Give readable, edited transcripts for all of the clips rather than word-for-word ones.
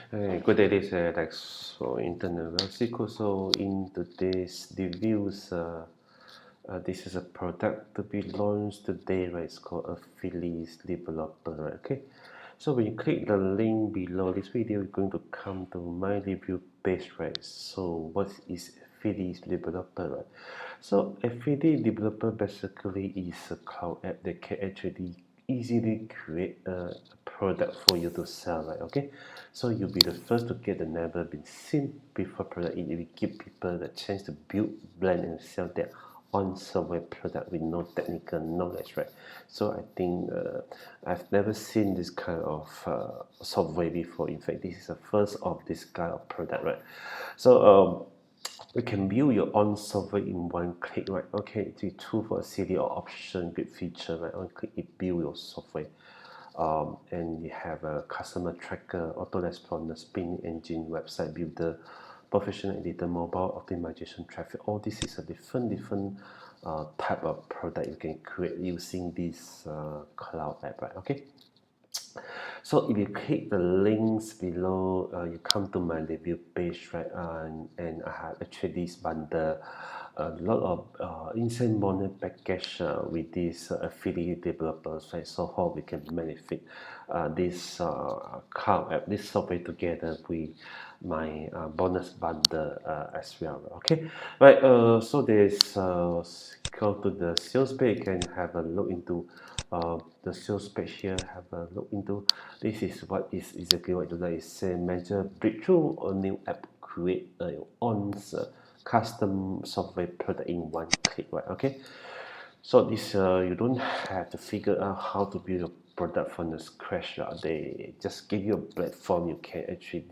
Good day, this is Alex for Internet Well. So in today's reviews, this is a product to be launched today, right? It's called AffiliDeveloper, right? Okay. So when you click the link below this video, you're going to come to my review page, right? So what is AffiliDeveloper, right? So AffiliDeveloper basically is a cloud app that can actually easily create a product for you to sell, right? Okay, so you'll be the first to get the never been seen before product. It will give people the chance to build, blend, and sell their on software product with no technical knowledge, right? So I think I've never seen this kind of software before. In fact, this is the first of this kind of product, right? So you can build your own software in one click, right? Okay, it's a tool for a city or option, great feature, right? One click, it build your software. And you have a customer tracker, auto responder, spin engine, website builder, professional editor, mobile optimization, traffic. All this is a different type of product you can create using this cloud app, right? Okay. So if you click the links below, you come to my review page, right? And I have actually this bundle a lot of insane bonus package with these affiliate developers, right? So how we can benefit this cloud app, this software together with my bonus bundle as well. Okay, right. So there's go to the sales page. You can have a look into the sales page here. Have a look into this is what is exactly what you like. Say major breakthrough or new app create your own custom software product in one click, right? Okay, so this you don't have to figure out how to build a product from the scratch. They just give you a platform. You can actually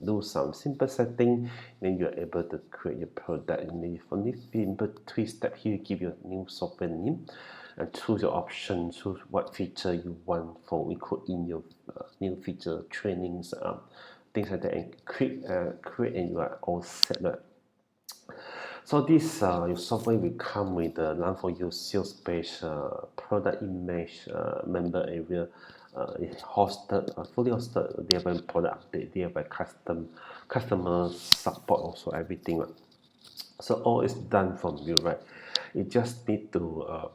do some simple setting, then you're able to create your product. And if only simple three step here, give you a new software name and choose your option, choose what feature you want for include in your new feature trainings, things like that, and create and you are all set. Right? So this your software will come with the run for you sales page, product image, member area, hosted, fully hosted, thereby product update, thereby customer support also everything. Right? So all is done from you, right? You just need to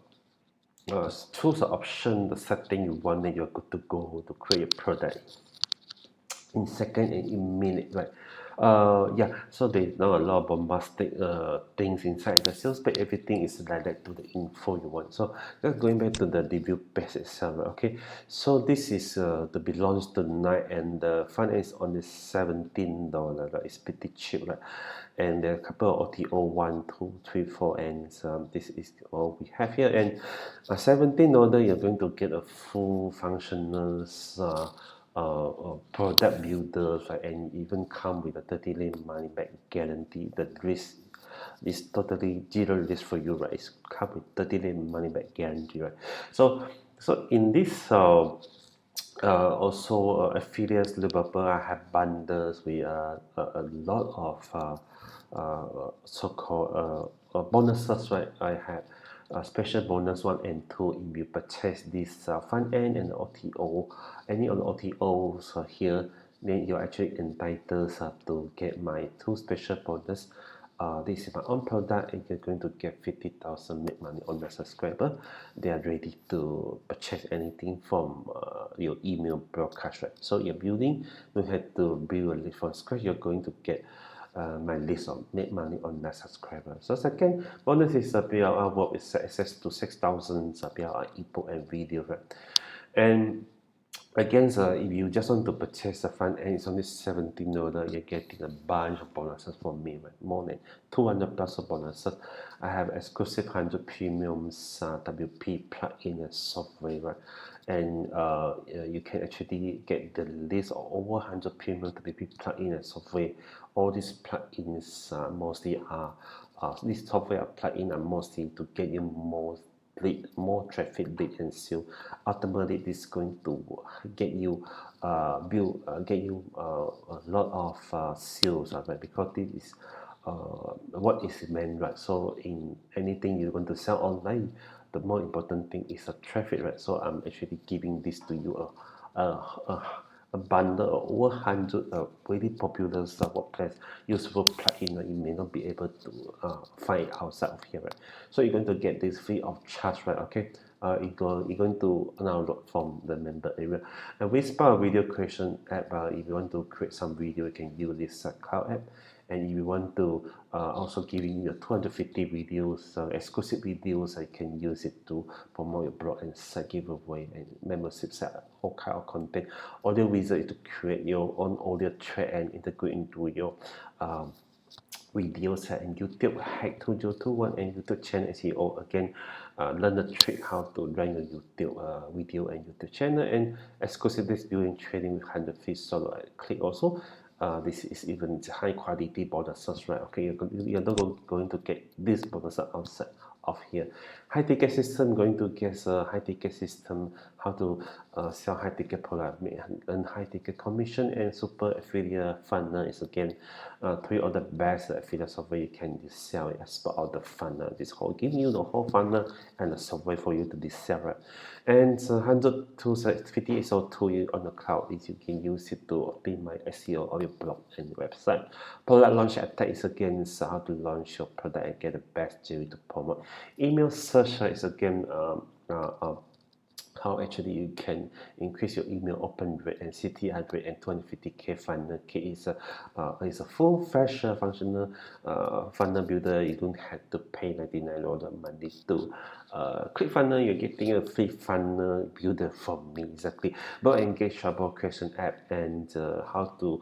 choose the option, the setting you want, and you're good to go to create a product in second and in minute, right? Yeah, so there's not a lot of bombastic things inside the sales page. Everything is direct to the info you want. So just going back to the review page itself, right? Okay, so this is to be launched tonight, and the front end is only $17, right? It's pretty cheap, right? And there are a couple of OTO 1, 2, 3, 4, and this is all we have here. And $17, you're going to get a full functional product builders, right? And even come with a 30-day money back guarantee. The risk is totally zero risk for you, right? It's come with 30-day money back guarantee, right? So in this also affiliates developer, I have bundles with a lot of so-called bonuses, right? I have a special bonus 1 and 2 if you purchase this front end and the OTO. Any of the OTOs here, then you're actually entitled to get my 2 special bonus. This is my own product, and you're going to get 50,000 make money on the subscriber. They are ready to purchase anything from your email broadcast, right? So you're building, you have to build a list from scratch. You're going to get my list of make money on that subscriber. So second bonus is PLR Vault with access to 6,000 PLR ebook and video, right? And again, if you just want to purchase the front end, it's only $17. You're getting a bunch of bonuses from me, right? More than 200 plus of bonuses. I have exclusive 100 premiums WP plugin and software, right? And you can actually get the list of over 100 premium WP plugin and software. All these plugins mostly are these software plugin are mostly to get you more traffic, lead, and sale. Ultimately, this is going to get you get you a lot of sales, right? Because this is what is meant, right? So in anything you're going to sell online, the more important thing is the traffic, right? So I'm actually giving this to you a bundle of over 100 really popular WordPress useful plugin that you may not be able to find outside of here, right? So you're going to get this free of charge, right? Okay, you're going to download from the member area. And VidSpark video creation app, if you want to create some video, you can use this cloud app. And if you want to also giving you 250 videos, exclusive videos, I can use it to promote your blog and site giveaway and membership set, all kind of content. Audio Wizard is to create your own audio track and integrate into your videos and YouTube Hack 2021 and YouTube channel SEO. Again, learn the trick how to run your YouTube video and YouTube channel, and exclusive this during trading with 100 free solo click also. This is even high quality bonuses, right? Okay, you're not going to get this bonus outside of here. High ticket system, going to get a high ticket system, how to sell high ticket product, earn high ticket commission, and super affiliate funnel is again three of the best affiliate software you can sell as part of the funnel. This whole giving you the whole funnel and the software for you to sell, right? And 100 tools, 50 SEO tool on the cloud is you can use it to optimize SEO of your blog and website. Product launch attack is again how to launch your product and get the best JV to promote. Email search is again how actually you can increase your email open rate and CTR rate, and 250k funnel kit is a full-fledged functional funnel builder. You don't have to pay $99 monthly to ClickFunnels. You're getting a free funnel builder from me, exactly. But engage trouble creation app and how to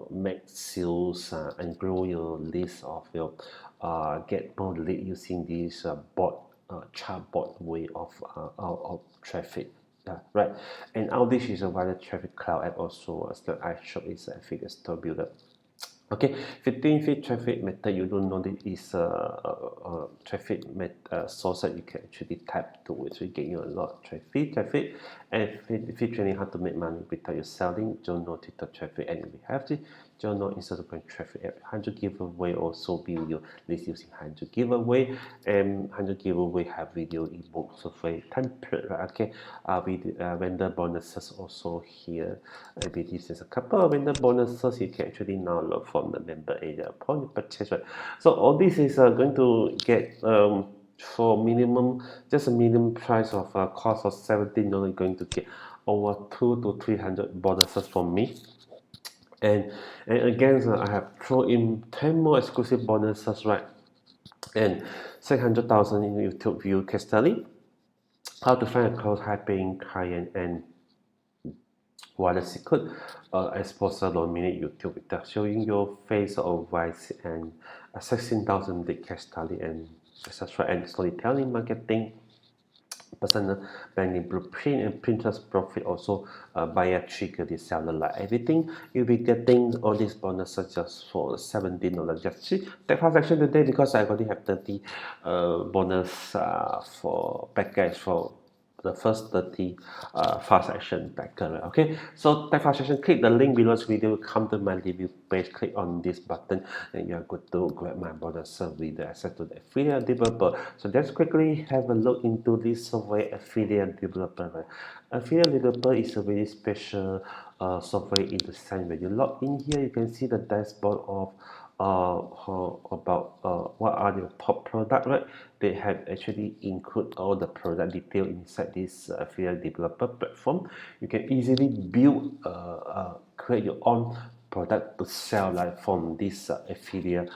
make sales and grow your list of your get more lead using this bot chatbot way of traffic, right? And Outreach is a wider traffic cloud app also. As the iShop is a affiliate store builder. Okay, 15 feed traffic method, you don't know it is a traffic source that you can actually tap to, which will get you a lot of traffic. And feed training how to make money without you selling, don't know TikTok traffic, and we have to don't know Instagram traffic. 100 giveaway also build your list using 100 giveaway, and 100 giveaway have video eBooks software template, right? Okay, with vendor bonuses also here. I believe there's a couple of vendor bonuses you can actually now look from the member area upon your purchase, right? So all this is going to get for minimum, just a minimum price of cost of $17, you're going to get over 200 to 300 bonuses from me. And again, I have thrown in 10 more exclusive bonuses, right? And 600,000 in YouTube view case study, how to find a close high paying client, and what a secret exposure on minute YouTube without showing your face or voice, and 16,000 case study, and etc. And storytelling marketing, personal branding blueprint, and Pinterest profit also buyer trigger the seller like everything. You'll be getting all these bonuses just for $17. Just see take fast action today, because I already have 30 bonus for package for the first 30 fast action packer. Okay, so take fast action, click the link below this video, come to my review page, click on this button, and you are good to grab my bonus with the access to the affiliate developer. So let's quickly have a look into this software, affiliate developer. Affiliate developer is a very special software in the sense when you log in here, you can see the dashboard of about what are the top product, right? They have actually include all the product detail inside this affiliate developer platform. You can easily build create your own product to sell, like from this affiliate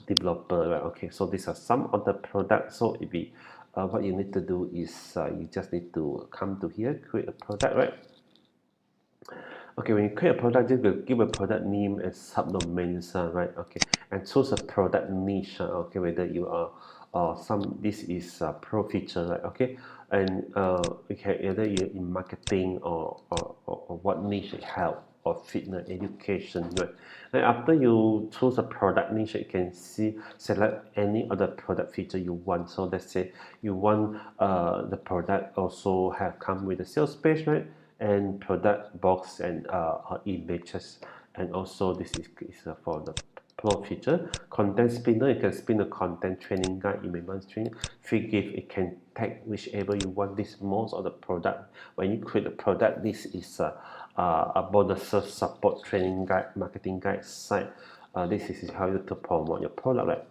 developer, right? Okay, so these are some of the products. So if we what you need to do is you just need to come to here, create a product, right? Okay, when you create a product, just give a product name and subdomains, right? Okay, and choose a product niche. Okay, whether you are this is a pro feature, right? Okay, and okay, either you're in marketing or what niche it help, or fitness education, right? And after you choose a product niche, you can select any other product feature you want. So let's say you want the product also have come with a sales page, right? And product box and images, and also this is for the pro feature. Content spinner, you can spin a content training guide, email marketing, free gift. It can tag whichever you want. This most of the product when you create a product, this is about the search support training guide, marketing guide site. This is how you to promote your product, right?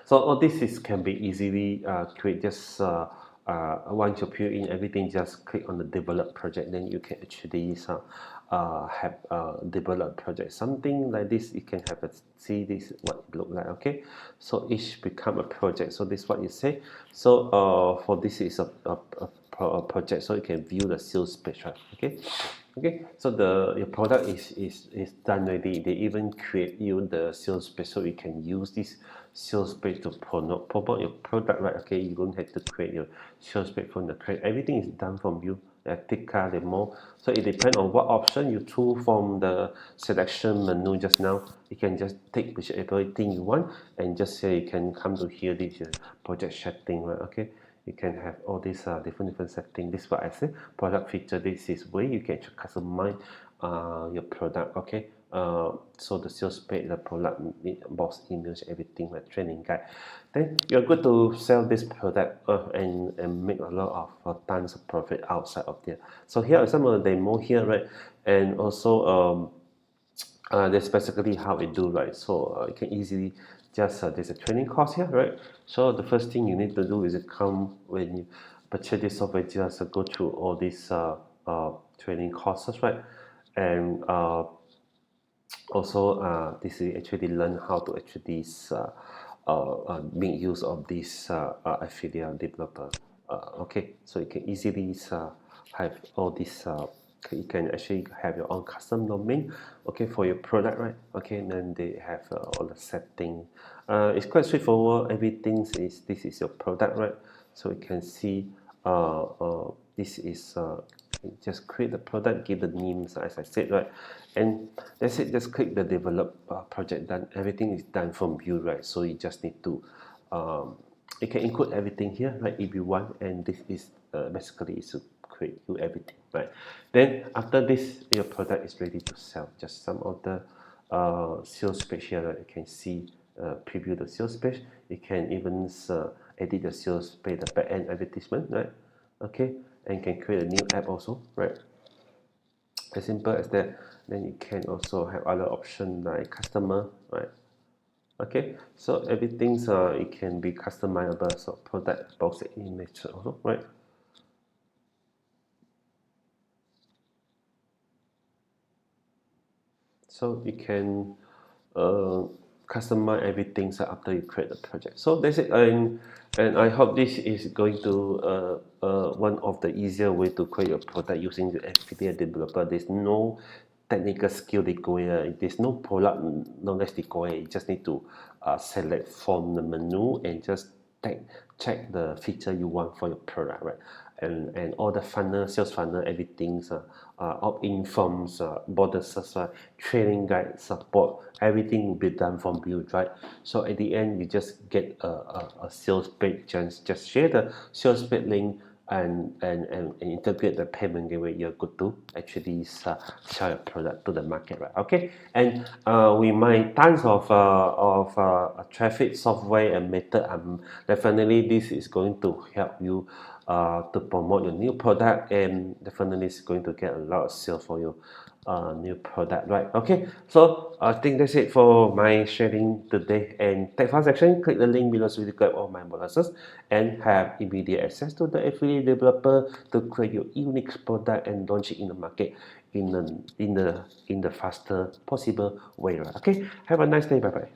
So all this can be easily create. Just once you fill in everything, just click on the develop project, then you can actually have develop project, something like this. You can have a see this what it look like. Okay, so each become a project. So this is what you say. So for this is a project, so you can view the sales page, right? Okay, so your product is done already. They even create you the sales page, so you can use this sales page to promote your product, right? Okay, you don't have to create your sales page from the create. Everything is done from you. Take card demo. So it depends on what option you choose from the selection menu just now. You can just take whichever thing you want and just say you can come to here. This is project setting, right? Okay, you can have all these different settings. This is what I say. Product feature. This is where you can customize your product. Okay. So the sales page, the product box image, everything like training guide. Then you're good to sell this product and make a lot of tons of profit outside of there. So here are some of the demo here, right? And also that's basically how it do, right? So you can easily just there's a training course here, right? So the first thing you need to do is come when you purchase this software, just go through all these training courses, right? And also this is actually learn how to actually make use of this affiliate developer. Okay, so you can easily have all this you can actually have your own custom domain, okay, for your product, right? Okay, and then they have all the setting. It's quite straightforward. Everything is this is your product, right? So you can see this is just create the product, give the names as I said, right? And that's it. Just click the develop project done. Everything is done from you, right? So you just need to you can include everything here, right, if you want. And this is basically is to create you everything, right? Then after this, your product is ready to sell. Just some of the sales page here, right? You can see preview the sales page. You can even edit the sales page, the back end advertisement, right? Okay, and you can create a new app also, right? As simple as that. Then you can also have other options like customer, right? Okay, so everything's it can be customizable. So product box image also, right? So you can uh, customize everything so after you create the project. So that's it. And I hope this is going to one of the easier way to create a product using the affiliate developer. There's no technical skill required. There's no product knowledge required. You just need to select from the menu and just check the feature you want for your product, right? And all the funnel, sales funnel, everything's opt-in forms, bonuses, training guide, support, everything will be done from you, right? So at the end, you just get a sales page, just share the sales page link and integrate the payment gateway. You're good to actually sell your product to the market, right? Okay, and we might tons of traffic software and method. Definitely this is going to help you to promote your new product, and definitely it's going to get a lot of sales for your new product, right? Okay, so I think that's it for my sharing today. And tech file section, click the link below to subscribe all my bonuses and have immediate access to the affiliate developer to create your unique product and launch it in the market in the faster possible way, right? Okay, have a nice day. Bye bye.